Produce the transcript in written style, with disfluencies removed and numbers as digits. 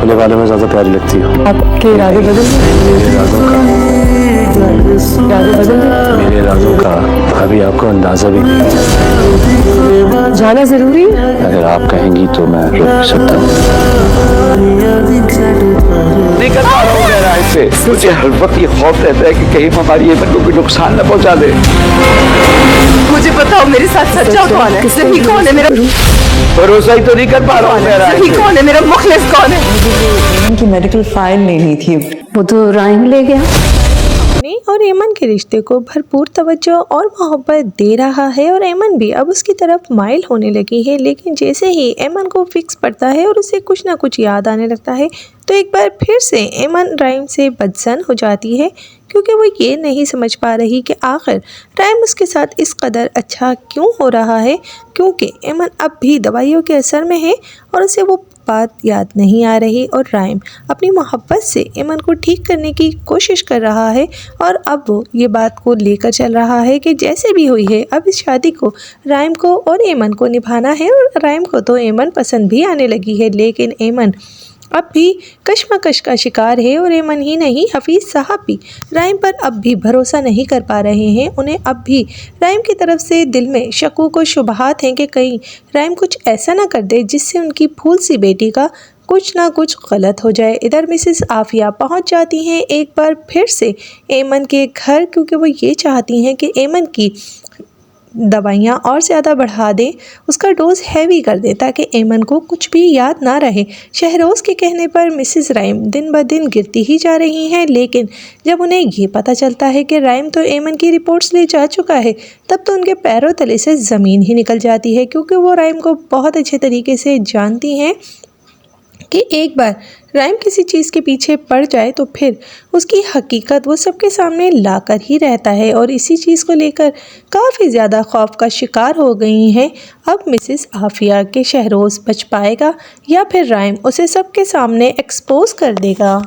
पहले वाले में ज्यादा प्यारी लगती हो। आपके इरादे बदल गए? मेरे इरादों का इरादे बदल गए? मेरे इरादों का अभी आपको अंदाजा भी नहीं। जाना जरूरी है? अगर आप कहेंगी तो मैं रुक सकता हूँ। नहीं कर पा रहा हूँ मैं राय से। मुझे हर वक्त ये खौफ रहता है कि कहीं हमारी एमन को कोई नुकसान न पहुंचा दे। मुझे बताओ मेरे साथ सच्चा कौन है? सही कौन है? मेरा भरोसा ही तो नहीं कर पा रहा हूँ मैं राय सही से। कौन है? मेरा मुखलिस कौन है? इनकी मेडिकल फाइल लेनी थी, वो तो राइम ले गया। अपने और एमन के रिश्ते को भरपूर तवज्जो और मोहब्बत दे रहा है और एमन भी अब उसकी तरफ माइल होने लगी है। लेकिन जैसे ही एमन को फिक्स पड़ता है और उसे कुछ ना कुछ याद आने लगता है तो एक बार फिर से एमन राइम से बदसन हो जाती है, क्योंकि वो ये नहीं समझ पा रही कि आखिर राइम उसके साथ इस कदर अच्छा क्यों हो रहा है। क्योंकि एमन अब भी दवाइयों के असर में है और उसे वो बात याद नहीं आ रही और राइम अपनी मोहब्बत से एमन को ठीक करने की कोशिश कर रहा है और अब वो ये बात को लेकर चल रहा है कि जैसे भी हुई है अब इस शादी को राइम को और एमन को निभाना है। और राइम को तो एमन पसंद भी आने लगी है, लेकिन एमन अब भी कश्मकश का शिकार है और एमन ही नहीं हफीज़ साहब भी राइम पर अब भी भरोसा नहीं कर पा रहे हैं। उन्हें अब भी राइम की तरफ से दिल में शकूक व शुबहात हैं कि कहीं राइम कुछ ऐसा ना कर दे जिससे उनकी फूल सी बेटी का कुछ ना कुछ गलत हो जाए। इधर मिसेस आफिया पहुंच जाती हैं एक बार फिर से एमन के घर, क्योंकि वो ये चाहती हैं कि एमन की दवाइयाँ और ज़्यादा बढ़ा दें, उसका डोज हैवी कर दें ताकि एमन को कुछ भी याद ना रहे। शहरोज़ के कहने पर मिसेस राइम दिन ब दिन गिरती ही जा रही हैं, लेकिन जब उन्हें ये पता चलता है कि राइम तो एमन की रिपोर्ट्स ले जा चुका है तब तो उनके पैरों तले से ज़मीन ही निकल जाती है, क्योंकि वो राइम को बहुत अच्छे तरीके से जानती हैं कि एक बार राइम किसी चीज़ के पीछे पड़ जाए तो फिर उसकी हकीकत वो सबके सामने लाकर ही रहता है और इसी चीज़ को लेकर काफ़ी ज़्यादा खौफ का शिकार हो गई हैं। अब मिसेस आफिया के शहरोज़ बच पाएगा या फिर राइम उसे सबके सामने एक्सपोज कर देगा।